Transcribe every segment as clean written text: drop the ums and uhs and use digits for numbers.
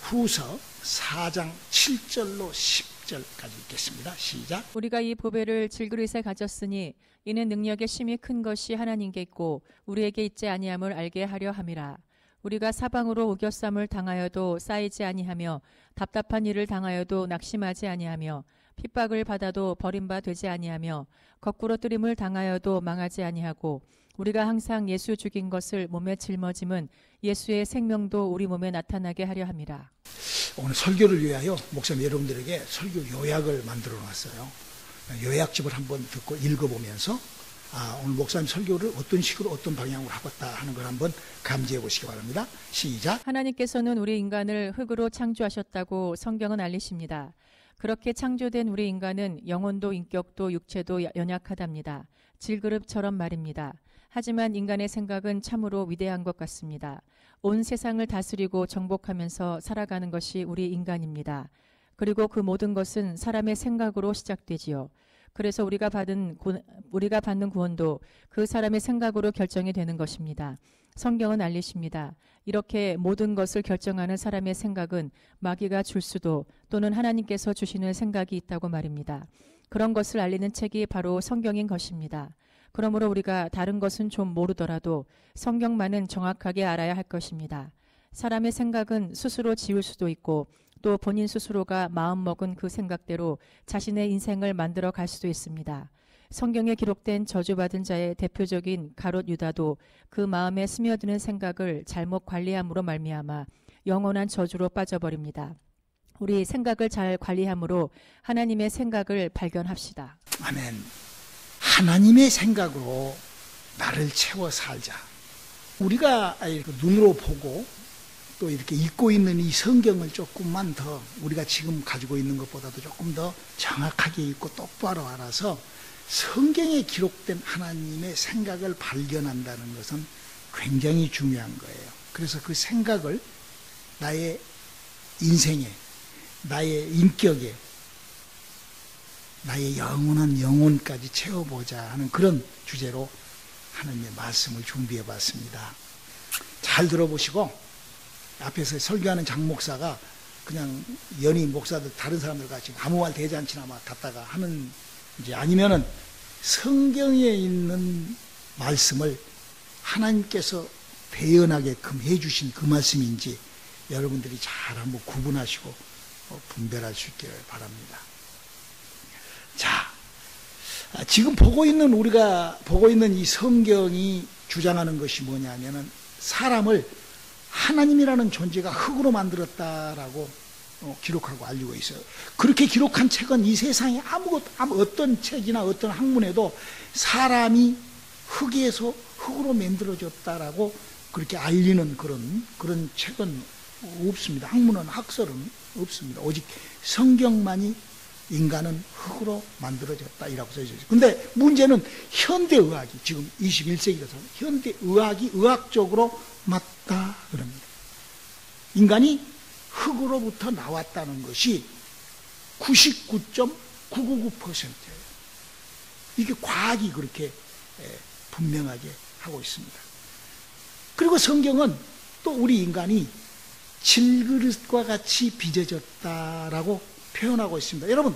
후서 4장 7절로 10절까지 읽겠습니다. 시작. 우리가 이 보배를 질그릇에 가졌으니 이는 능력의 심히 큰 것이 하나님께 있고 우리에게 있지 아니함을 알게 하려 함이라. 우리가 사방으로 우겨쌈을 당하여도 쌓이지 아니하며 답답한 일을 당하여도 낙심하지 아니하며 핍박을 받아도 버림바 되지 아니하며 거꾸로 뜨림을 당하여도 망하지 아니하고 우리가 항상 예수 죽인 것을 몸에 짊어짐은 예수의 생명도 우리 몸에 나타나게 하려 함이라. 오늘 설교를 위하여 목사님 여러분들에게 설교 요약을 만들어 놨어요. 요약집을 한번 듣고 읽어보면서 오늘 목사님 설교를 어떤 식으로 어떤 방향으로 하겠다 하는 걸 한번 감지해 보시기 바랍니다. 시작. 하나님께서는 우리 인간을 흙으로 창조하셨다고 성경은 알리십니다. 그렇게 창조된 우리 인간은 영혼도 인격도 육체도 연약하답니다. 질그릇처럼 말입니다. 하지만 인간의 생각은 참으로 위대한 것 같습니다. 온 세상을 다스리고 정복하면서 살아가는 것이 우리 인간입니다. 그리고 그 모든 것은 사람의 생각으로 시작되지요. 그래서 우리가 받는 구원도 그 사람의 생각으로 결정이 되는 것입니다. 성경은 알리십니다. 이렇게 모든 것을 결정하는 사람의 생각은 마귀가 줄 수도 또는 하나님께서 주시는 생각이 있다고 말입니다. 그런 것을 알리는 책이 바로 성경인 것입니다. 그러므로 우리가 다른 것은 좀 모르더라도 성경만은 정확하게 알아야 할 것입니다. 사람의 생각은 스스로 지을 수도 있고 또 본인 스스로가 마음먹은 그 생각대로 자신의 인생을 만들어 갈 수도 있습니다. 성경에 기록된 저주받은 자의 대표적인 가롯 유다도 그 마음에 스며드는 생각을 잘못 관리함으로 말미암아 영원한 저주로 빠져버립니다. 우리 생각을 잘 관리함으로 하나님의 생각을 발견합시다. 아멘. 하나님의 생각으로 나를 채워 살자. 우리가 눈으로 보고 또 이렇게 읽고 있는 이 성경을 조금만 더 우리가 지금 가지고 있는 것보다도 조금 더 정확하게 읽고 똑바로 알아서 성경에 기록된 하나님의 생각을 발견한다는 것은 굉장히 중요한 거예요. 그래서 그 생각을 나의 인생에, 나의 인격에, 나의 영원한 영혼까지 채워보자 하는 그런 주제로 하나님의 말씀을 준비해 봤습니다. 잘 들어보시고 앞에서 설교하는 장 목사가 그냥 연임 목사들 다른 사람들 같이 아무 말 대잔치나 막 갖다가 하는 이제 아니면은 성경에 있는 말씀을 하나님께서 대연하게끔 해주신 그 말씀인지 여러분들이 잘 한번 구분하시고 분별할 수 있기를 바랍니다. 자, 지금 우리가 보고 있는 이 성경이 주장하는 것이 뭐냐면은 사람을 하나님이라는 존재가 흙으로 만들었다라고 기록하고 알리고 있어요. 그렇게 기록한 책은 이 세상에 어떤 책이나 어떤 학문에도 사람이 흙에서 흙으로 만들어졌다라고 그렇게 알리는 그런 책은 없습니다. 학문은 학설은 없습니다. 오직 성경만이 인간은 흙으로 만들어졌다 이라고 써 있어요. 근데 문제는 현대의학이 지금 21세기라서 현대의학이 의학적으로 맞다 그럽니다. 인간이 흙으로부터 나왔다는 것이 99.999%예요. 이게 과학이 그렇게 분명하게 하고 있습니다. 그리고 성경은 또 우리 인간이 질그릇과 같이 빚어졌다라고 표현하고 있습니다. 여러분,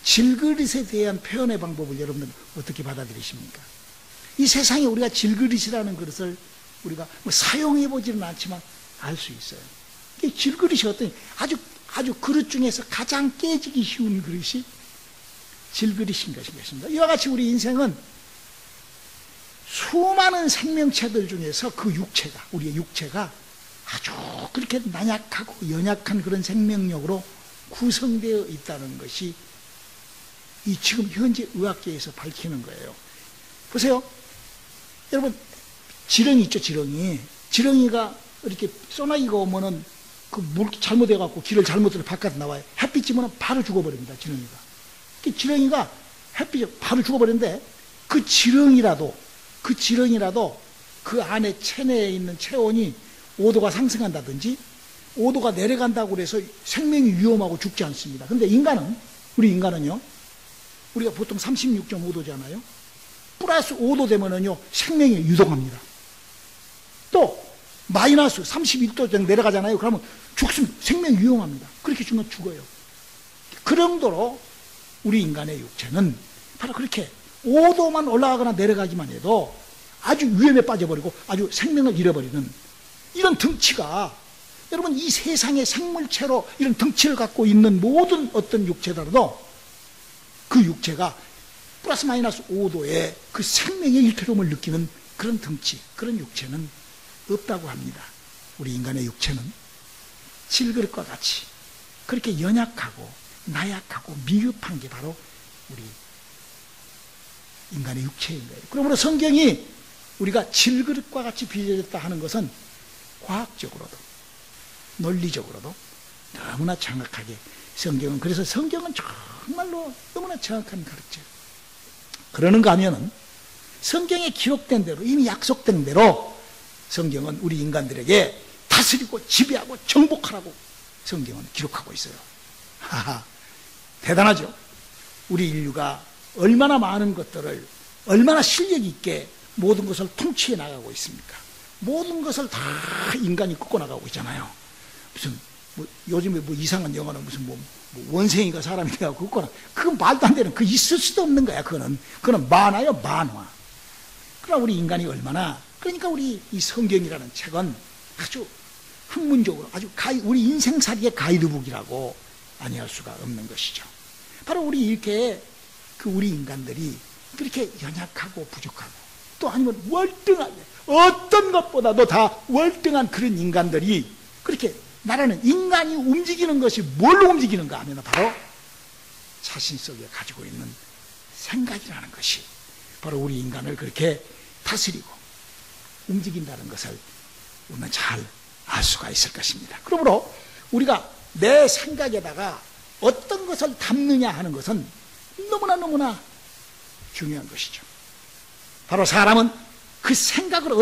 질그릇에 대한 표현의 방법을 여러분들 어떻게 받아들이십니까? 이 세상에 우리가 질그릇이라는 그릇을 우리가 사용해보지는 않지만 알 수 있어요. 질그릇이 어떤 아주 그릇 중에서 가장 깨지기 쉬운 그릇이 질그릇인 것입니다. 이와 같이 우리 인생은 수많은 생명체들 중에서 우리의 육체가 아주 그렇게 나약하고 연약한 그런 생명력으로 구성되어 있다는 것이 이 지금 현재 의학계에서 밝히는 거예요. 보세요. 여러분, 지렁이 있죠, 지렁이. 지렁이가 이렇게 소나기가 오면은 그 물 잘못해갖고 길을 잘못 들어 바깥에 나와요. 햇빛 찌면 바로 죽어버립니다, 지렁이가. 지렁이가 햇빛에 바로 죽어버리는데 그 지렁이라도 그 안에 체내에 있는 체온이 5도가 상승한다든지 5도가 내려간다고 해서 생명이 위험하고 죽지 않습니다. 근데 우리 인간은요, 우리가 보통 36.5도잖아요. 플러스 5도 되면은요, 생명이 유동합니다. 또, 마이너스 31도 정도 내려가잖아요. 그러면 죽습니다. 생명 위험합니다. 그렇게 죽으면 죽어요. 그 정도로 우리 인간의 육체는 바로 그렇게 5도만 올라가거나 내려가기만 해도 아주 위험에 빠져버리고 아주 생명을 잃어버리는 이런 덩치가, 여러분 이 세상의 생물체로 이런 덩치를 갖고 있는 모든 어떤 육체더라도 그 육체가 플러스 마이너스 5도의 그 생명의 일패로움을 느끼는 그런 덩치, 그런 육체는 없다고 합니다. 우리 인간의 육체는 질그릇과 같이 그렇게 연약하고 나약하고 미흡한 게 바로 우리 인간의 육체인 거예요. 그러므로 성경이 우리가 질그릇과 같이 빚어졌다 하는 것은 과학적으로도 논리적으로도 너무나 정확하게 성경은, 그래서 성경은 정말로 너무나 정확한 가르쳐. 그러는가 하면은 성경에 기록된 대로, 이미 약속된 대로 성경은 우리 인간들에게 다스리고 지배하고 정복하라고 성경은 기록하고 있어요. 하하, 대단하죠. 우리 인류가 얼마나 많은 것들을 얼마나 실력 있게 모든 것을 통치해 나가고 있습니까? 모든 것을 다 인간이 끄고 나가고 있잖아요. 무슨 요즘에 이상한 영화는 무슨 원생이가 사람이 돼가지고 끄고 그건 말도 안 되는, 그 있을 수도 없는 거야. 그거는 만화요, 만화. 그러나 우리 인간이 얼마나, 그러니까 우리 이 성경이라는 책은 아주 학문적으로 아주 우리 인생살이의 가이드북이라고 아니할 수가 없는 것이죠. 바로 우리 이렇게 우리 인간들이 그렇게 연약하고 부족하고 또 아니면 월등한, 어떤 것보다도 다 월등한 그런 인간들이 그렇게 나라는, 인간이 움직이는 것이 뭘로 움직이는가 하면 바로 자신 속에 가지고 있는 생각이라는 것이 바로 우리 인간을 그렇게 다스리고 움직인다는 것을 우리는 잘 알 수가 있을 것입니다. 그러므로 우리가 내 생각에다가 어떤 것을 담느냐 하는 것은 너무나 중요한 것이죠. 바로 사람은 그 생각을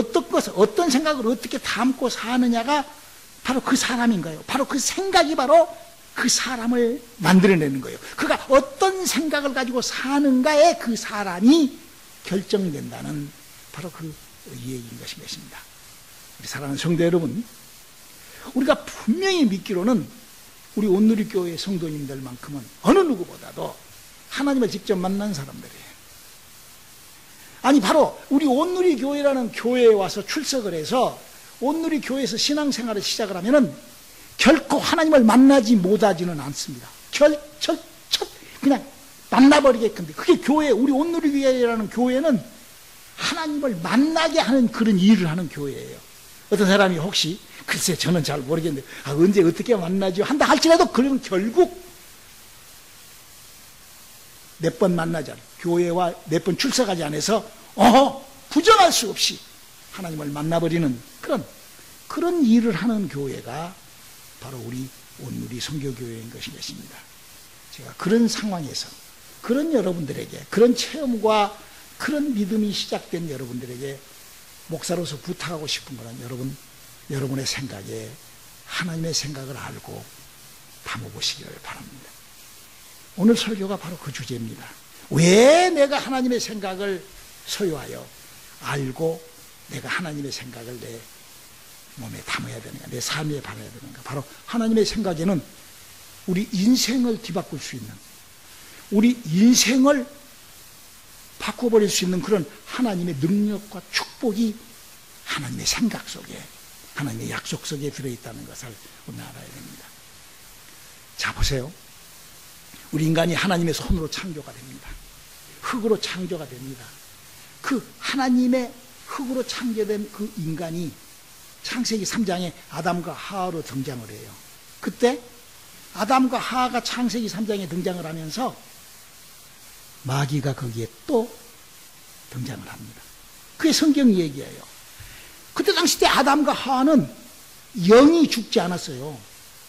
어떤 생각을 어떻게 담고 사느냐가 바로 그 사람인 거예요. 바로 그 생각이 바로 그 사람을 만들어내는 거예요. 그가 어떤 생각을 가지고 사는가에 그 사람이 결정된다는 바로 그 얘기인 것입니다. 우리 사랑하는 성도 여러분, 우리가 분명히 믿기로는 우리 온누리교회 성도님들만큼은 어느 누구보다도 하나님을 직접 만난 사람들이에요. 아니 바로 우리 온누리교회라는 교회에 와서 출석을 해서 온누리교회에서 신앙생활을 시작을 하면은 결코 하나님을 만나지 못하지는 않습니다. 그냥 만나버리게끔 돼. 그게 교회, 우리 온누리교회라는 교회는 하나님을 만나게 하는 그런 일을 하는 교회예요. 어떤 사람이 혹시 글쎄 저는 잘 모르겠는데 언제 어떻게 만나죠 한다 할지라도 그러면 결국 몇 번 만나지 않아, 교회와 몇 번 출석하지 않아서 부정할 수 없이 하나님을 만나버리는 그런 일을 하는 교회가 바로 우리 온누리 선교교회인 것입니다. 제가 그런 상황에서 그런 여러분들에게, 그런 체험과 그런 믿음이 시작된 여러분들에게 목사로서 부탁하고 싶은 거는 여러분의 생각에 하나님의 생각을 알고 담아보시기를 바랍니다. 오늘 설교가 바로 그 주제입니다. 왜 내가 하나님의 생각을 소유하여 알고 내가 하나님의 생각을 내 몸에 담아야 되는가, 내 삶에 담아야 되는가. 바로 하나님의 생각에는 우리 인생을 뒤바꿀 수 있는, 우리 인생을 바꿔버릴 수 있는 그런 하나님의 능력과 축복이 하나님의 생각 속에, 하나님의 약속 속에 들어있다는 것을 우리는 알아야 됩니다. 자, 보세요. 우리 인간이 하나님의 손으로 창조가 됩니다. 흙으로 창조가 됩니다. 그 하나님의 흙으로 창조된 그 인간이 창세기 3장에 아담과 하와로 등장을 해요. 그때 아담과 하와가 창세기 3장에 등장을 하면서 마귀가 거기에 또 등장을 합니다. 그게 성경 얘기예요. 그때 당시 때 아담과 하와는 영이 죽지 않았어요.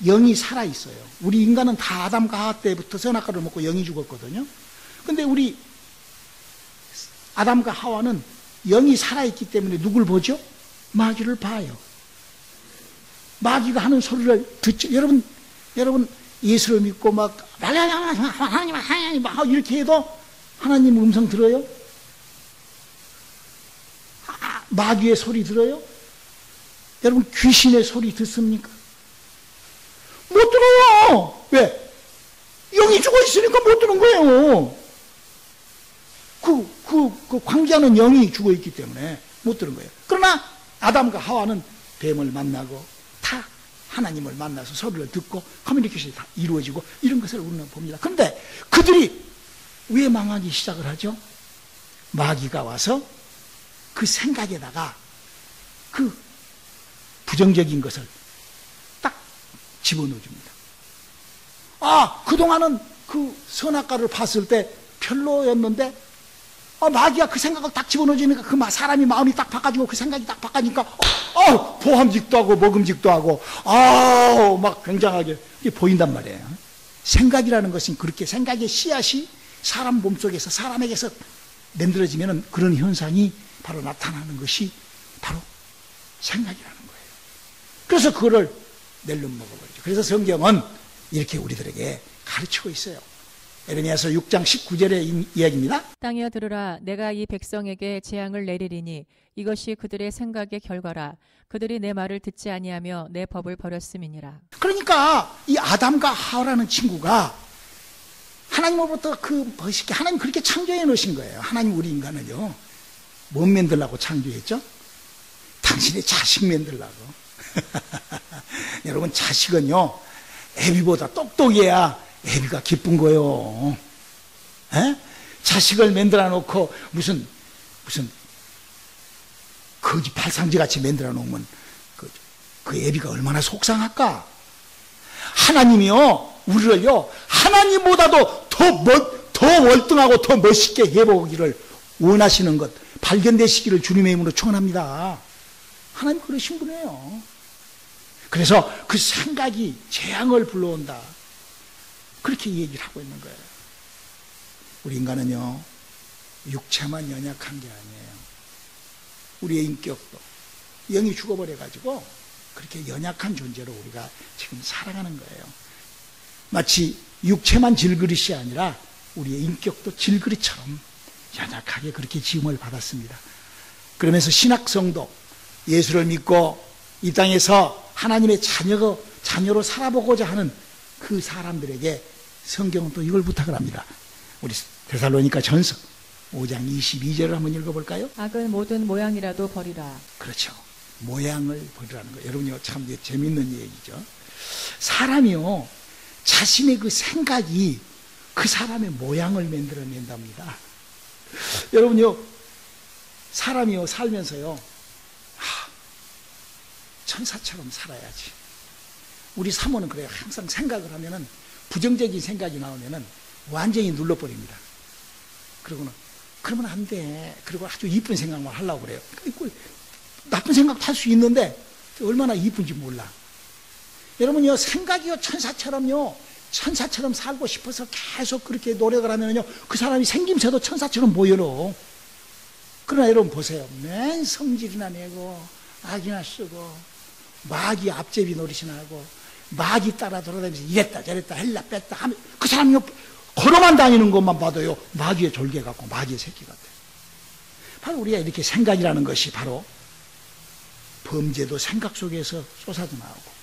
영이 살아있어요. 우리 인간은 다 아담과 하와 때부터 선악과를 먹고 영이 죽었거든요. 근데 우리 아담과 하와는 영이 살아있기 때문에 누굴 보죠? 마귀를 봐요. 마귀가 하는 소리를 듣죠. 여러분 예수를 믿고 막 하나님 이렇게 해도 하나님 음성 들어요? 마귀의 소리 들어요? 여러분 귀신의 소리 듣습니까? 못 들어요. 왜? 영이 죽어 있으니까 못 들은 거예요. 그 광자는 영이 죽어 있기 때문에 못 들은 거예요. 그러나 아담과 하와는 뱀을 만나고 다 하나님을 만나서 소리를 듣고 커뮤니케이션이 다 이루어지고 이런 것을 우리는 봅니다. 그런데 그들이 왜 망하기 시작을 하죠? 마귀가 와서 그 생각에다가 그 부정적인 것을 딱 집어넣어줍니다. 그동안은 그 선악과를 봤을 때 별로였는데 마귀가 그 생각을 딱 집어넣어주니까 그 사람이 마음이 딱 바꿔지고 그 생각이 딱 바꿔지니까 보함직도 하고 먹음직도 하고 막 굉장하게 보인단 말이에요. 생각이라는 것은 그렇게 생각의 씨앗이 사람 몸속에서 사람에게서 만들어지면 그런 현상이 바로 나타나는 것이 바로 생각이라는 거예요. 그래서 그거를 낼름 먹어버리죠. 그래서 성경은 이렇게 우리들에게 가르치고 있어요. 에레미야서 6장 19절의 이야기입니다. 땅이여 들으라. 내가 이 백성에게 재앙을 내리리니 이것이 그들의 생각의 결과라. 그들이 내 말을 듣지 아니하며 내 법을 버렸음이니라. 그러니까 이 아담과 하와라는 친구가 하나님으로부터 그 멋있게 하나님 그렇게 창조해 놓으신 거예요. 하나님 우리 인간을요 못 만들라고 창조했죠? 당신의 자식 만들라고. 여러분 자식은요 애비보다 똑똑해야 애비가 기쁜 거요. 자식을 만들어 놓고 무슨 거지 발상지 같이 만들어 놓으면 그 애비가 얼마나 속상할까? 하나님이요 우리를요 하나님보다도 더 월등하고 더 멋있게 해보기를 원하시는 것 발견되시기를 주님의 이름으로 축원합니다. 하나님 그러신 분이에요. 그래서 그 생각이 재앙을 불러온다. 그렇게 얘기를 하고 있는 거예요. 우리 인간은요 육체만 연약한 게 아니에요. 우리의 인격도 영이 죽어버려가지고 그렇게 연약한 존재로 우리가 지금 살아가는 거예요. 마치 육체만 질그릇이 아니라 우리의 인격도 질그릇처럼 연약하게 그렇게 지음을 받았습니다. 그러면서 신학성도 예수를 믿고 이 땅에서 하나님의 자녀로 살아보고자 하는 그 사람들에게 성경은 또 이걸 부탁을 합니다. 우리 데살로니가 전서 5장 22절을 한번 읽어볼까요? 악은 모든 모양이라도 버리라. 그렇죠. 모양을 버리라는 거예요. 여러분요 참 재밌는 얘기죠. 사람이요 자신의 그 생각이 그 사람의 모양을 만들어낸답니다. 여러분요 사람이요 살면서요 천사처럼 살아야지. 우리 사모는 그래요. 항상 생각을 하면은 부정적인 생각이 나오면은 완전히 눌러버립니다. 그러면 안 돼. 그리고 아주 이쁜 생각만 하려고 그래요. 나쁜 생각도 할 수 있는데 얼마나 이쁜지 몰라. 여러분요 생각이요 천사처럼 살고 싶어서 계속 그렇게 노력을 하면요 그 사람이 생김새도 천사처럼 보여요. 그러나 여러분 보세요. 맨 성질이나 내고 악이나 쓰고 마귀 앞제비 노릇이나 하고 마귀 따라 돌아다니면서 이랬다 저랬다 헬라 뺐다 하면 그 사람이 걸어만 다니는 것만 봐도요 마귀의 졸개 같고 마귀의 새끼 같아요. 바로 우리가 이렇게 생각이라는 것이 바로 범죄도 생각 속에서 쏟아져 나오고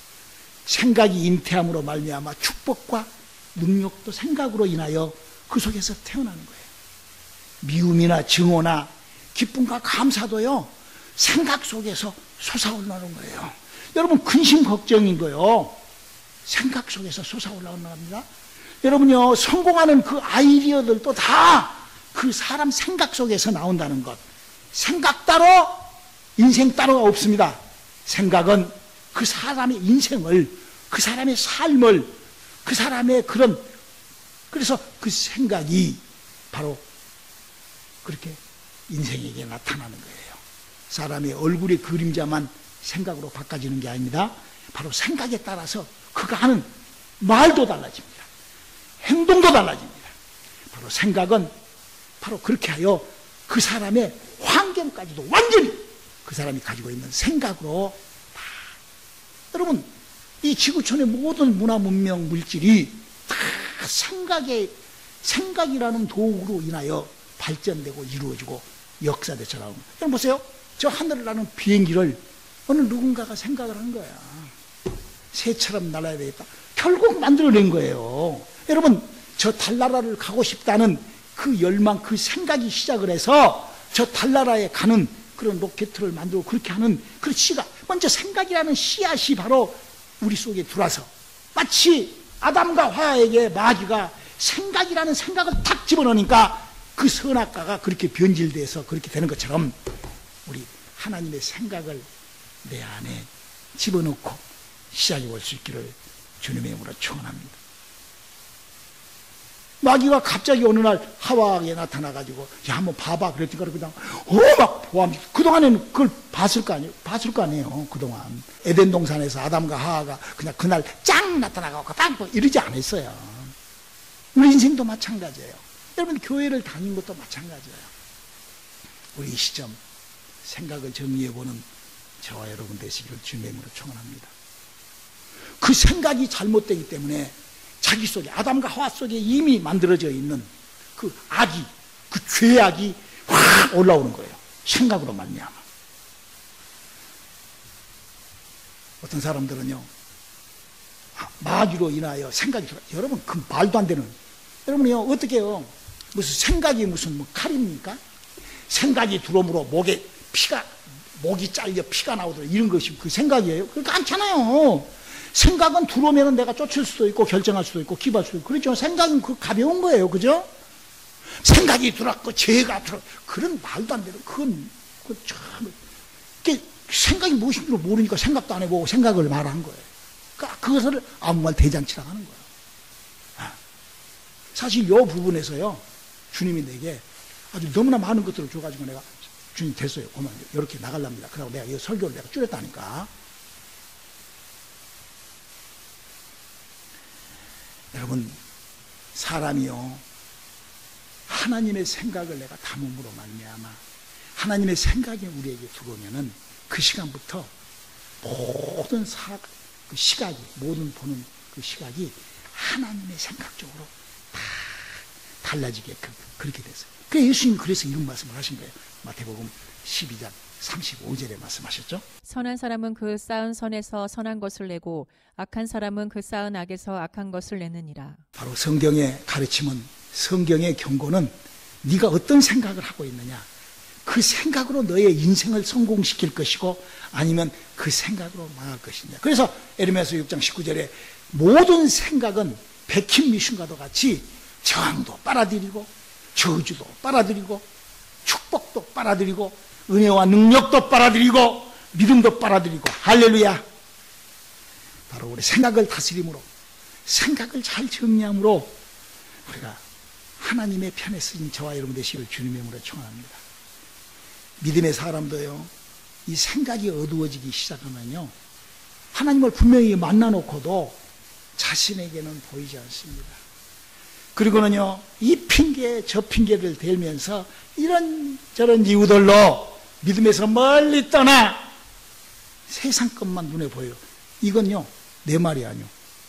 생각이 잉태함으로 말미암아 축복과 능력도 생각으로 인하여 그 속에서 태어나는 거예요. 미움이나 증오나 기쁨과 감사도요 생각 속에서 솟아올라오는 거예요. 여러분 근심 걱정인 거요 생각 속에서 솟아올라오는 겁니다. 여러분요 성공하는 그 아이디어들도 다 그 사람 생각 속에서 나온다는 것. 생각 따로 인생 따로가 없습니다. 생각은 그 사람의 인생을 그 사람의 삶을 그 사람의 그래서 그 생각이 바로 그렇게 인생에게 나타나는 거예요. 사람의 얼굴의 그림자만 생각으로 바꿔지는 게 아닙니다. 바로 생각에 따라서 그가 하는 말도 달라집니다. 행동도 달라집니다. 바로 생각은 바로 그렇게 하여 그 사람의 환경까지도 완전히 그 사람이 가지고 있는 생각으로 다. 여러분 이 지구촌의 모든 문화 문명 물질이 다 생각이라는 도구로 인하여 발전되고 이루어지고 역사되쳐 나옵니다. 여러분 보세요. 저 하늘을 나는 비행기를 어느 누군가가 생각을 한 거야. 새처럼 날아야 되겠다. 결국 만들어낸 거예요. 여러분, 저 달나라를 가고 싶다는 그 열망, 그 생각이 시작을 해서 저 달나라에 가는 그런 로켓을 만들고 그렇게 하는 그 씨가, 먼저 생각이라는 씨앗이 바로 우리 속에 들어와서 마치 아담과 하와에게 마귀가 생각이라는 생각을 탁 집어넣으니까 그 선악과가 그렇게 변질돼서 그렇게 되는 것처럼 우리 하나님의 생각을 내 안에 집어넣고 시작해 볼 수 있기를 주님의 이름으로 축원합니다. 마귀가 갑자기 어느 날 하와에게 나타나가지고 야 한번 봐봐 그랬더니 그냥 막 보암. 그동안에는 그걸 봤을 거 아니에요. 그동안 에덴 동산에서 아담과 하와가 그냥 그날 짱 나타나가고 빵 이러지 않았어요. 우리 인생도 마찬가지예요. 여러분 교회를 다닌 것도 마찬가지예요. 우리 이 시점 생각을 정리해보는 저와 여러분 되시기를 주님의 이름으로 축원합니다. 그 생각이 잘못되기 때문에 자기 속에, 아담과 하와 속에 이미 만들어져 있는 그 악이, 그 죄악이 확 올라오는 거예요. 생각으로 말미암아. 어떤 사람들은요, 마귀로 인하여 생각이 들어요. 여러분, 그 말도 안 되는, 여러분이요, 어떻게 해요? 무슨 생각이 무슨 뭐 칼입니까? 생각이 들어오므로 목이 잘려 피가 나오더라. 이런 것이 그 생각이에요? 그러니까 않잖아요. 생각은 들어오면 내가 쫓을 수도 있고 결정할 수도 있고 기부할 수도 있고 그렇죠. 생각은 그 가벼운 거예요. 그죠? 생각이 들어왔고 죄가 들어 그런 말도 안 되는 그건 참 생각이 무엇인지 모르니까 생각도 안 해보고 생각을 말한 거예요. 그러니까 그것을 아무 말 대잔치라고 하는 거예요. 사실 이 부분에서요 주님이 내게 아주 너무나 많은 것들을 줘가지고 내가 주님 됐어요. 그만 이렇게 나가랍니다. 그러고 내가 이 설교를 내가 줄였다니까. 여러분, 사람이요 하나님의 생각을 내가 담음으로 말미암아 하나님의 생각이 우리에게 들어오면은 그 시간부터 모든 그 시각이, 모든 보는 그 시각이 하나님의 생각적으로 다 달라지게 그렇게 됐어요. 그래서 예수님이 그래서 이런 말씀을 하신 거예요. 마태복음 12장 35절에 말씀하셨죠. 선한 사람은 그 쌓은 선에서 선한 것을 내고 악한 사람은 그 쌓은 악에서 악한 것을 내느니라. 바로 성경의 가르침은, 성경의 경고는 네가 어떤 생각을 하고 있느냐, 그 생각으로 너의 인생을 성공시킬 것이고 아니면 그 생각으로 망할 것이냐. 그래서 에레미야서 6장 19절에 모든 생각은 백힌 미순과도 같이 저항도 빨아들이고 저주도 빨아들이고 축복도 빨아들이고 은혜와 능력도 빨아들이고 믿음도 빨아들이고 할렐루야. 바로 우리 생각을 다스림으로, 생각을 잘 정리함으로 우리가 하나님의 편에 쓰인 저와 여러분 되시기를 주님의 이름으로 축원합니다. 믿음의 사람도요 이 생각이 어두워지기 시작하면요 하나님을 분명히 만나놓고도 자신에게는 보이지 않습니다. 그리고는요 이 핑계 저 핑계를 대면서 이런저런 이유들로 믿음에서 멀리 떠나 세상 것만 눈에 보여요. 이건요 내 말이 아니요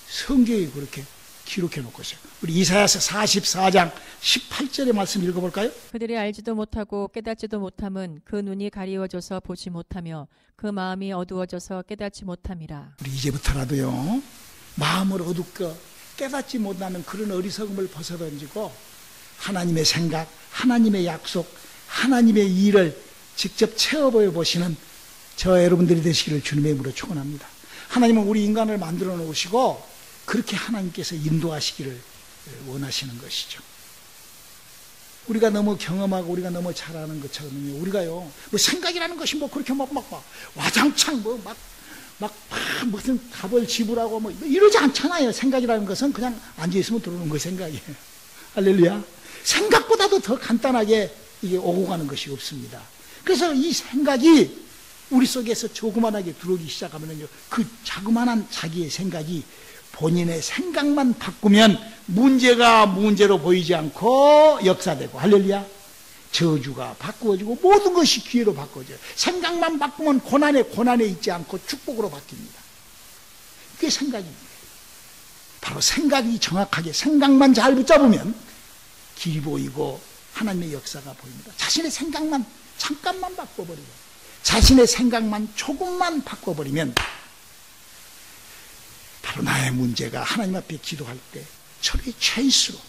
성경이 그렇게 기록해 놓고 있어요. 우리 이사야서 44장 18절의 말씀 읽어볼까요? 그들이 알지도 못하고 깨닫지도 못함은 그 눈이 가리워져서 보지 못하며 그 마음이 어두워져서 깨닫지 못함이라. 우리 이제부터라도요 마음을 어둡고 깨닫지 못하는 그런 어리석음을 벗어던지고 하나님의 생각, 하나님의 약속, 하나님의 일을 직접 체험해 보시는 저와 여러분들이 되시기를 주님의 이름으로 축원합니다. 하나님은 우리 인간을 만들어 놓으시고 그렇게 하나님께서 인도하시기를 원하시는 것이죠. 우리가 너무 경험하고 우리가 너무 잘하는 것처럼요 우리가요 뭐 생각이라는 것이 뭐 그렇게 막 와장창 무슨 답을 지불하고 뭐 이러지 않잖아요. 생각이라는 것은 그냥 앉아있으면 들어오는 거 생각이에요. 할렐루야. 생각보다도 더 간단하게 이게 오고 가는 것이 없습니다. 그래서 이 생각이 우리 속에서 조그만하게 들어오기 시작하면요 그 자그만한 자기의 생각이 본인의 생각만 바꾸면 문제가 문제로 보이지 않고 역사되고 할렐루야. 저주가 바꾸어지고 모든 것이 기회로 바꾸어져요. 생각만 바꾸면 고난에 있지 않고 축복으로 바뀝니다. 그게 생각입니다. 바로 생각이 정확하게 생각만 잘 붙잡으면 길이 보이고 하나님의 역사가 보입니다. 자신의 생각만 잠깐만 바꿔버리고 자신의 생각만 조금만 바꿔버리면 바로 나의 문제가 하나님 앞에 기도할 때 철의 체이스로,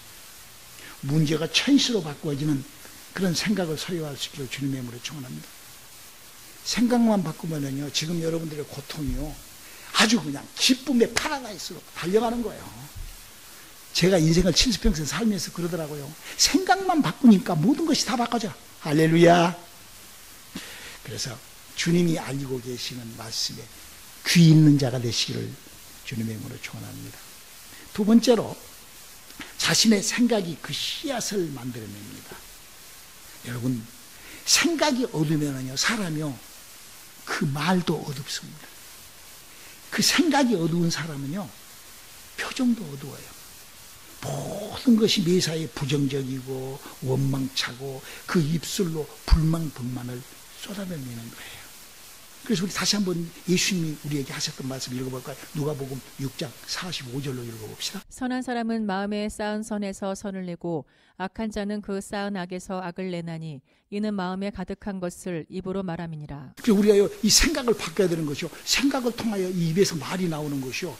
문제가 체이스로 바꾸어지는 그런 생각을 소유할 수 있기를 주님의 이름으로 축원합니다. 생각만 바꾸면은요, 지금 여러분들의 고통이요, 아주 그냥 기쁨의 파라다이스로 달려가는 거예요. 제가 인생을 70평생 살면서 그러더라고요. 생각만 바꾸니까 모든 것이 다 바꿔져. 할렐루야. 그래서 주님이 알고 계시는 말씀에 귀 있는 자가 되시기를 주님의 이름으로 축원합니다. 두 번째로, 자신의 생각이 그 씨앗을 만들어냅니다. 여러분, 생각이 어두우면요, 사람이요, 그 말도 어둡습니다. 그 생각이 어두운 사람은요, 표정도 어두워요. 모든 것이 매사에 부정적이고 원망차고 그 입술로 불만을 쏟아내는 거예요. 그래서 우리 다시 한번 예수님이 우리에게 하셨던 말씀 읽어볼까요? 누가복음 6장 45절로 읽어봅시다. 선한 사람은 마음에 쌓은 선에서 선을 내고 악한 자는 그 쌓은 악에서 악을 내나니 이는 마음에 가득한 것을 입으로 말함이니라. 그래서 우리가 이 생각을 바꿔야 되는 것이요, 생각을 통하여 이 입에서 말이 나오는 것이요,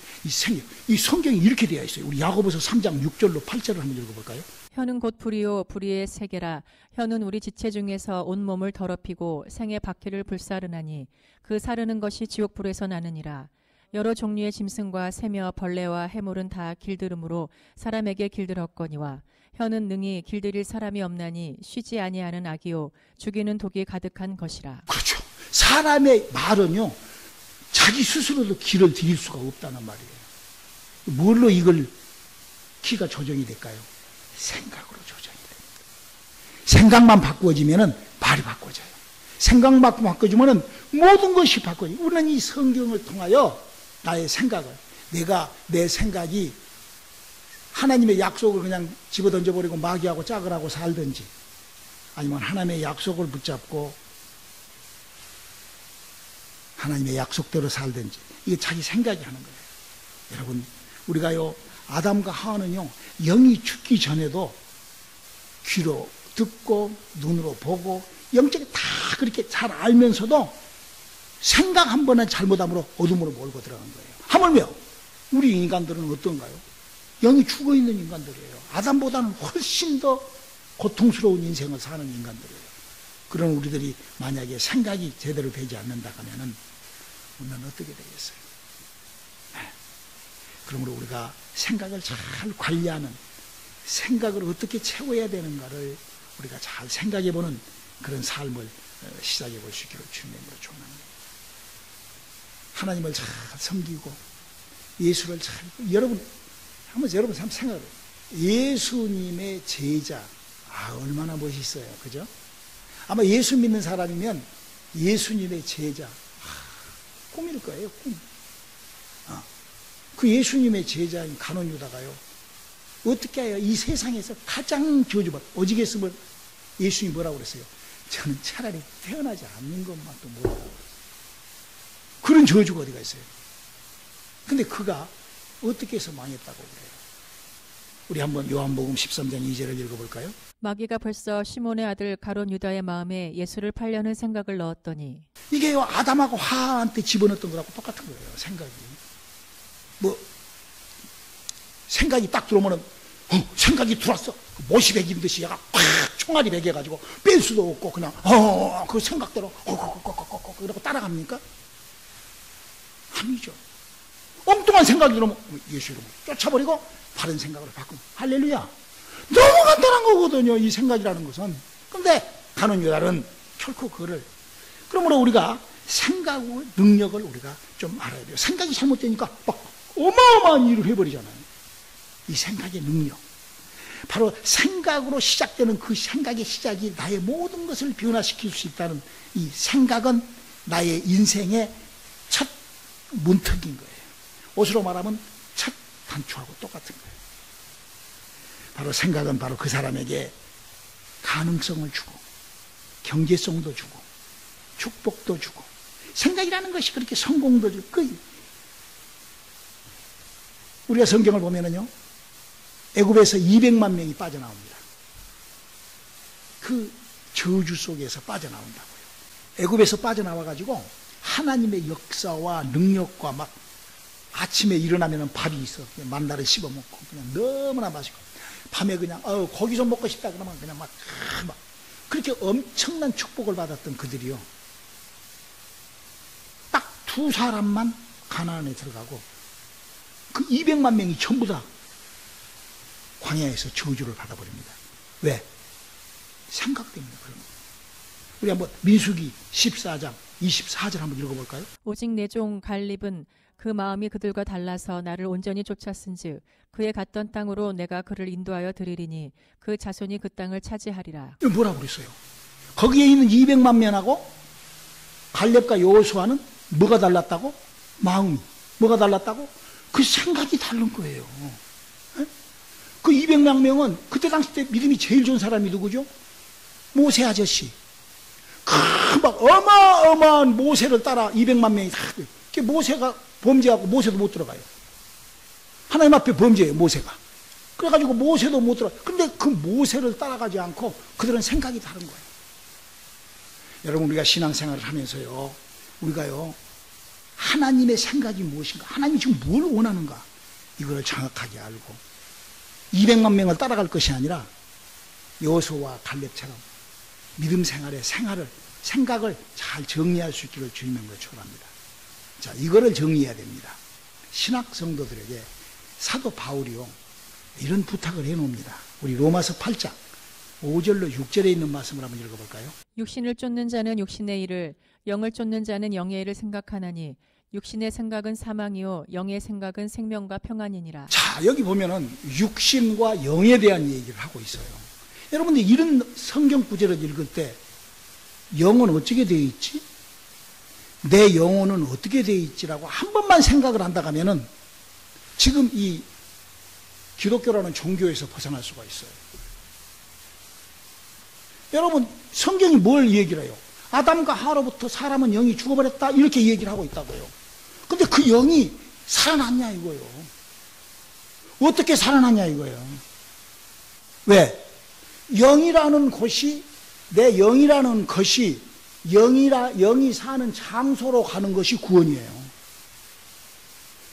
이 성경이 이렇게 되어 있어요. 우리 야고보서 3장 6절로 8절을 한번 읽어볼까요? 혀는 곧 불이요 불의의 세계라. 혀는 우리 지체 중에서 온몸을 더럽히고 생의 바퀴를 불사르나니 그 사르는 것이 지옥불에서 나느니라. 여러 종류의 짐승과 새며 벌레와 해물은 다 길들음으로 사람에게 길들었거니와 혀는 능히 길들일 사람이 없나니 쉬지 아니하는 악이요 죽이는 독이 가득한 것이라. 그렇죠. 사람의 말은요, 자기 스스로도 길을 들일 수가 없다는 말이에요. 뭘로 이걸 키가 조정이 될까요? 생각으로 조정이 됩니다. 생각만 바꾸어지면은 말이 바꿔져요. 생각만 바꿔주면은 모든 것이 바꿔져요. 우리는 이 성경을 통하여 나의 생각을, 내 생각이 하나님의 약속을 그냥 집어던져버리고 마귀하고 짝을 하고 살든지, 아니면 하나님의 약속을 붙잡고 하나님의 약속대로 살든지, 이게 자기 생각이 하는 거예요. 여러분, 우리가요, 아담과 하와는요, 영이 죽기 전에도 귀로 듣고 눈으로 보고 영적이 다 그렇게 잘 알면서도 생각 한 번은 잘못함으로 어둠으로 몰고 들어간 거예요. 하물며 우리 인간들은 어떤가요? 영이 죽어있는 인간들이에요. 아담보다는 훨씬 더 고통스러운 인생을 사는 인간들이에요. 그런 우리들이 만약에 생각이 제대로 되지 않는다 하면은 우리는 어떻게 되겠어요? 그러므로 우리가 생각을 잘 관리하는, 생각을 어떻게 채워야 되는가를 우리가 잘 생각해보는 그런 삶을 시작해 볼 수 있기를 주님으로 축원합니다. 하나님을 잘 섬기고 예수를 잘, 여러분 한번 생각을 해요. 예수님의 제자, 얼마나 멋있어요, 그죠? 아마 예수 믿는 사람이면 예수님의 제자, 꿈일 거예요, 꿈. 그 예수님의 제자인 가룟 유다가요, 어떻게 해요? 이 세상에서 가장 저주받, 오직했으면 예수님이 뭐라고 그랬어요? 저는 차라리 태어나지 않는 것만 또 뭐라고. 그런 저주가 어디가 있어요? 근데 그가 어떻게 해서 망했다고 그래요? 우리 한번 요한복음 13장 2절을 읽어볼까요? 마귀가 벌써 시몬의 아들 가룟 유다의 마음에 예수를 팔려는 생각을 넣었더니, 이게요, 아담하고 하와한테 집어넣었던 거하고 똑같은 거예요. 생각이. 생각이 딱 들어오면은, 생각이 들어왔어. 못이 베긴 듯이 얘가 총알이 베겨가지고 뺄 수도 없고 그냥 그 생각대로 이러고 따라갑니까? 아니죠. 엉뚱한 생각이 들어오면 예수 이름으로 쫓아버리고 바른 생각으로 바꾸면, 할렐루야. 너무 간단한 거거든요, 이 생각이라는 것은. 그런데 가룟 유다는 결코 그거를, 그러므로 우리가 생각의 능력을 우리가 좀 알아야 돼요. 생각이 잘못되니까 막 어마어마한 일을 해버리잖아요. 이 생각의 능력, 바로 생각으로 시작되는 그 생각의 시작이 나의 모든 것을 변화시킬 수 있다는, 이 생각은 나의 인생의 첫 문턱인 거예요. 옷으로 말하면 첫 단추하고 똑같은 거예요. 바로 생각은 바로 그 사람에게 가능성을 주고 경제성도 주고 축복도 주고, 생각이라는 것이 그렇게 성공도 주고. 우리가 성경을 보면은요, 애굽에서 200만 명이 빠져나옵니다. 그 저주 속에서 빠져나온다고요. 애굽에서 빠져나와가지고 하나님의 역사와 능력과 막 아침에 일어나면 밥이 있어. 만나를 씹어먹고 그냥 너무나 맛있고 밤에 그냥 고기 좀 먹고 싶다 그러면 그냥 막 그렇게 엄청난 축복을 받았던 그들이요. 딱 두 사람만 가나안에 들어가고 그 200만 명이 전부 다 광야에서 저주를 받아버립니다. 왜? 생각 때문에 그런 거예요. 우리 한번 민수기 14장 24절 한번 읽어볼까요? 오직 내 종 갈렙은 그 마음이 그들과 달라서 나를 온전히 쫓았은즉 그의 갔던 땅으로 내가 그를 인도하여 드리리니 그 자손이 그 땅을 차지하리라. 뭐라고 그랬어요? 거기에 있는 200만 명하고 갈렙과 여호수아는 뭐가 달랐다고? 마음이. 뭐가 달랐다고? 그 생각이 다른 거예요. 그 200만 명은 그때 당시 때 믿음이 제일 좋은 사람이 누구죠? 모세 아저씨. 막 어마어마한 모세를 따라 200만 명이 다. 모세가 범죄하고 모세도 못 들어가요. 하나님 앞에 범죄해요, 모세가. 그래가지고 모세도 못 들어가요. 근데 그 모세를 따라가지 않고 그들은 생각이 다른 거예요. 여러분, 우리가 신앙생활을 하면서요, 우리가요, 하나님의 생각이 무엇인가, 하나님이 지금 뭘 원하는가, 이걸 정확하게 알고 200만 명을 따라갈 것이 아니라 여호수아와 갈렙처럼 믿음 생활의 생각을 잘 정리할 수 있기를 주님을 축원합니다. 자, 이거를 정리해야 됩니다. 신학 성도들에게 사도 바울이요, 이런 부탁을 해놓습니다. 우리 로마서 8장 5절로 6절에 있는 말씀을 한번 읽어볼까요? 육신을 쫓는 자는 육신의 일을, 영을 쫓는 자는 영의 일을 생각하나니 육신의 생각은 사망이요 영의 생각은 생명과 평안이니라. 자, 여기 보면은 육신과 영에 대한 얘기를 하고 있어요. 여러분들 이런 성경 구절을 읽을 때 영은 어떻게 되어 있지? 내 영혼은 어떻게 되어 있지라고 한 번만 생각을 한다 하면은 지금 이 기독교라는 종교에서 벗어날 수가 있어요. 여러분, 성경이 뭘 얘기를 해요? 아담과 하와로부터 사람은 영이 죽어버렸다, 이렇게 얘기를 하고 있다고요. 근데 그 영이 살아났냐 이거예요. 어떻게 살아났냐 이거예요. 왜? 영이라는 곳이, 내 영이라는 것이 영이 사는 장소로 가는 것이 구원이에요.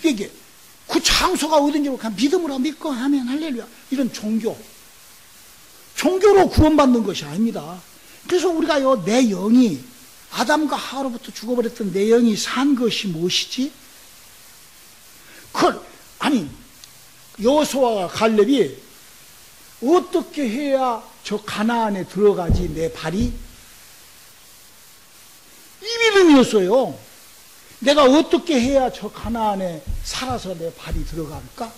이게 그 장소가 어딘지 그냥 믿음으로 믿고 하면 할렐루야, 이런 종교로 구원받는 것이 아닙니다. 그래서 우리가요, 내 영이, 아담과 하와로부터 죽어버렸던 내 영이 산 것이 무엇이지? 여호수아와 갈렙이 어떻게 해야 저 가나안에 들어가지 내 발이? 이 믿음이었어요. 내가 어떻게 해야 저 가나안에 살아서 내 발이 들어갈까?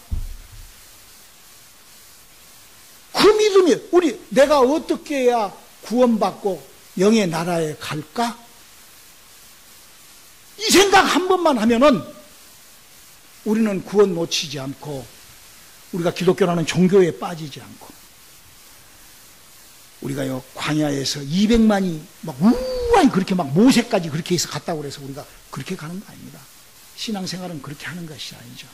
그 믿음이, 내가 어떻게 해야 구원받고 영의 나라에 갈까? 이 생각 한 번만 하면은 우리는 구원 놓치지 않고, 우리가 기독교라는 종교에 빠지지 않고, 우리가요, 광야에서 200만이 막 우아히 그렇게 막 모세까지 그렇게 해서 갔다고 그래서 우리가 그렇게 가는 거 아닙니다. 신앙생활은 그렇게 하는 것이 아니죠.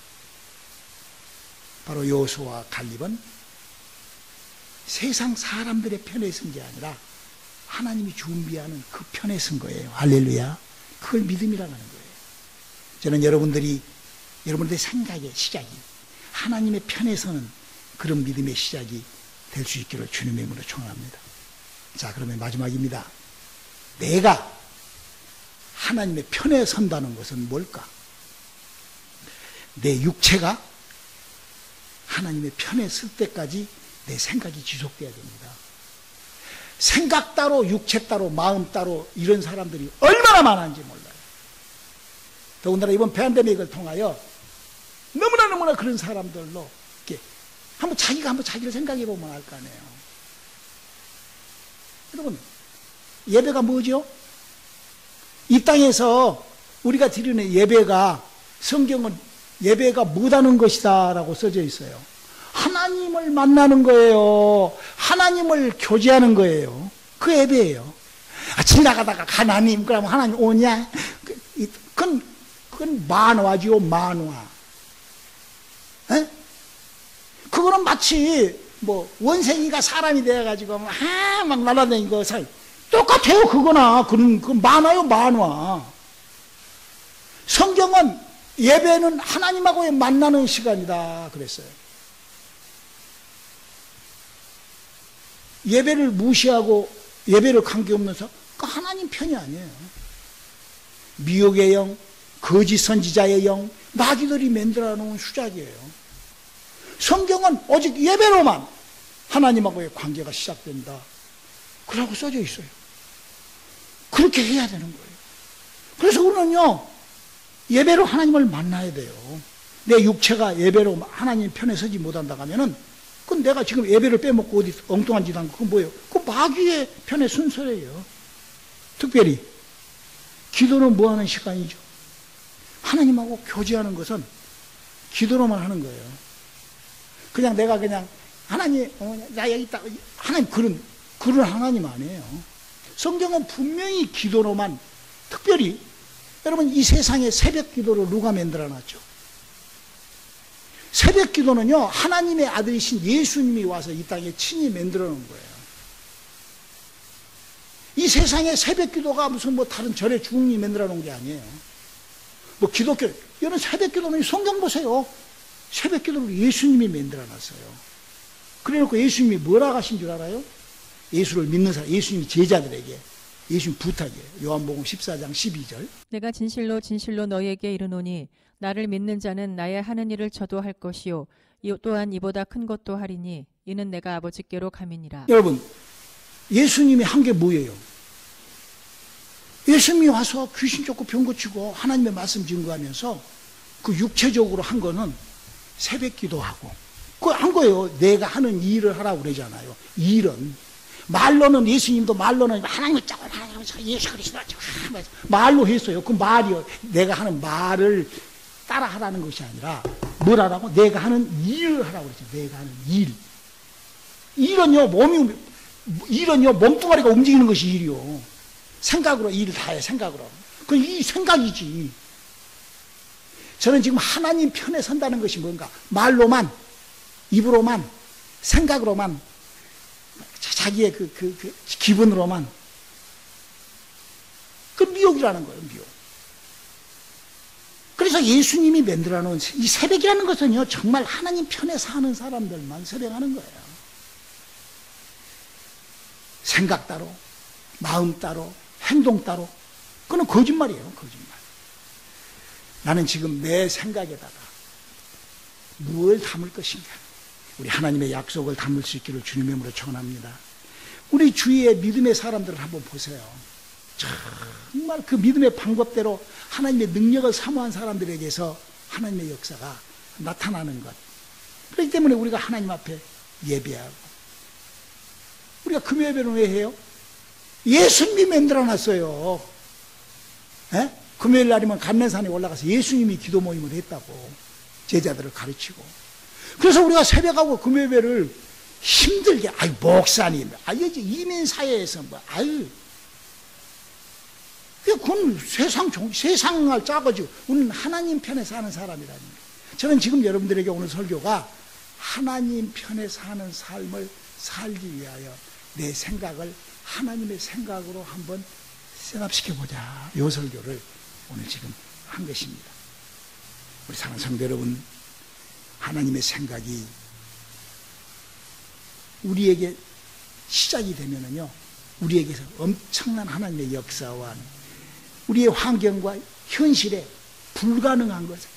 바로 여호수아와 갈렙은 세상 사람들의 편에 선 게 아니라 하나님이 준비하는 그 편에 선 거예요. 할렐루야. 그걸 믿음이라고 하는 거예요. 저는 여러분들의 생각의 시작이 하나님의 편에 서는 그런 믿음의 시작이 될 수 있기를 주님의 이름으로 축원합니다. 자, 그러면 마지막입니다. 내가 하나님의 편에 선다는 것은 뭘까? 내 육체가 하나님의 편에 설 때까지 내 생각이 지속돼야 됩니다. 생각 따로, 육체 따로, 마음 따로, 이런 사람들이 얼마나 많은지 몰라요. 더군다나 이번 팬데믹을 통하여 너무나 그런 사람들로 이렇게 한번 자기를 생각해 보면 알 거 아니에요. 여러분, 예배가 뭐죠? 이 땅에서 우리가 드리는 예배가, 성경은 예배가 뭐다는 것이다 라고 써져 있어요. 하나님을 만나는 거예요. 하나님을 교제하는 거예요. 그 예배예요. 지나가다가 하나님, 그러면 하나님 오냐? 그건 만화지요, 만화. 에? 그거는 마치 원생이가 사람이 되어가지고 막 날아다니고 똑같아요. 그거나 그런 그 만화요, 만화. 성경은 예배는 하나님하고의 만나는 시간이다 그랬어요. 예배를 무시하고 예배를 관계없는 사람, 그 하나님 편이 아니에요. 미혹의 영, 거짓 선지자의 영, 마귀들이 만들어 놓은 수작이에요. 성경은 오직 예배로만 하나님하고의 관계가 시작된다. 그러고 써져 있어요. 그렇게 해야 되는 거예요. 그래서 우리는요, 예배로 하나님을 만나야 돼요. 내 육체가 예배로 하나님 편에 서지 못한다고 하면은, 그건 내가 지금 예배를 빼먹고 어디 엉뚱한 짓 한 거, 그건 뭐예요? 그 마귀의 편의 순서예요. 특별히, 기도는 뭐 하는 시간이죠? 하나님하고 교제하는 것은 기도로만 하는 거예요. 그냥 내가 그냥, 하나님, 나 여기 있다. 하나님, 그런 하나님 아니에요. 성경은 분명히 기도로만, 특별히, 여러분, 이 세상에 새벽 기도를 누가 만들어 놨죠? 새벽 기도는요, 하나님의 아들이신 예수님이 와서 이 땅에 친히 만들어 놓은 거예요. 이 세상에 새벽 기도가 무슨 뭐 다른 절의 주인이 만들어 놓은 게 아니에요. 뭐 기독교, 이런 새벽 기도는 성경 보세요. 새벽 기도를 예수님이 만들어 놨어요. 그래 놓고 예수님이 뭐라고 하신 줄 알아요? 예수를 믿는 사람, 예수님이 제자들에게 예수님 부탁이에요. 요한복음 14장 12절. 내가 진실로 진실로 너희에게 이르노니 나를 믿는 자는 나의 하는 일을 저도 할 것이요 또한 이보다 큰 것도 하리니 이는 내가 아버지께로 감이니라. 여러분, 예수님이 한 게 뭐예요? 예수님이 와서 귀신 쫓고 병 고치고 하나님의 말씀 증거하면서 그 육체적으로 한 거는 새벽 기도하고 그거 한 거예요. 내가 하는 일을 하라고 그러잖아요. 일은 말로는, 예수님도 말로는 하나님을 짜고 하나님을 짜고 예수 그리스도 말로 했어요. 그 말이요, 내가 하는 말을 따라 하라는 것이 아니라 뭘 하라고? 내가 하는 일을 하라고 그랬죠. 내가 하는 일. 일은요, 일은요, 몸뚱아리가 움직이는 것이 일이요. 생각으로 일을 다 해, 생각으로. 그건 이 생각이지. 저는 지금 하나님 편에 선다는 것이 뭔가? 말로만, 입으로만, 생각으로만, 자기의 그 기분으로만. 그 미혹이라는 거예요, 미혹. 그래서 예수님이 만들어 놓은 이 새벽이라는 것은요, 정말 하나님 편에 사는 사람들만 새벽하는 거예요. 생각 따로, 마음 따로, 행동 따로. 그건 거짓말이에요, 거짓말. 나는 지금 내 생각에다가 무엇을 담을 것인가? 우리 하나님의 약속을 담을 수 있기를 주님의 이름으로 축원합니다. 우리 주위의 믿음의 사람들을 한번 보세요. 정말 그 믿음의 방법대로 하나님의 능력을 사모한 사람들에게서 하나님의 역사가 나타나는 것. 그렇기 때문에 우리가 하나님 앞에 예배하고, 우리가 금요예배는 왜 해요? 예수님이 만들어놨어요. 금요일 날이면 감면산에 올라가서 예수님이 기도 모임을 했다고 제자들을 가르치고, 그래서 우리가 새벽하고 금요예배를 힘들게, 목사님, 이제 이민사회에서 그건 세상을 짜가지고, 우리는 하나님 편에 사는 사람이라는 거예요. 저는 지금 여러분들에게 오늘 설교가 하나님 편에 사는 삶을 살기 위하여 내 생각을 하나님의 생각으로 한번 셋업시켜보자. 이 설교를 오늘 지금 한 것입니다. 우리 사랑하는 성도 여러분, 하나님의 생각이 우리에게 시작이 되면은요, 우리에게서 엄청난 하나님의 역사와 우리의 환경과 현실에 불가능한 것을,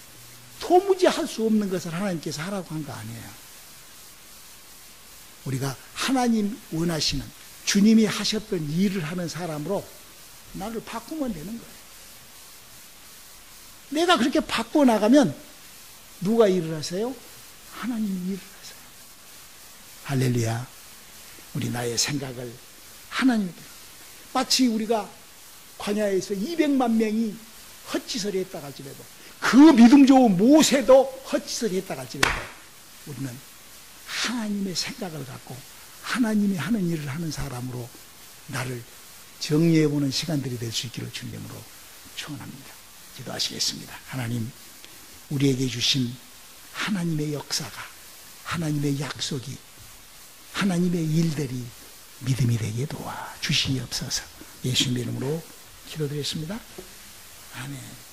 도무지 할 수 없는 것을 하나님께서 하라고 한 거 아니에요. 우리가 하나님 원하시는, 주님이 하셨던 일을 하는 사람으로 나를 바꾸면 되는 거예요. 내가 그렇게 바꾸어 나가면 누가 일을 하세요? 하나님이 일을 하세요. 할렐루야. 우리 나의 생각을 하나님께, 마치 우리가 광야에서 200만 명이 헛짓을 했다 할지라도, 그 믿음 좋은 모세도 헛짓을 했다 할지라도, 우리는 하나님의 생각을 갖고 하나님이 하는 일을 하는 사람으로 나를 정리해보는 시간들이 될 수 있기를 주님으로 축원합니다. 기도하시겠습니다. 하나님, 우리에게 주신 하나님의 역사가, 하나님의 약속이, 하나님의 일들이 믿음이 되게 도와 주시옵소서. 예수님의 이름으로 기도드렸습니다. 아멘.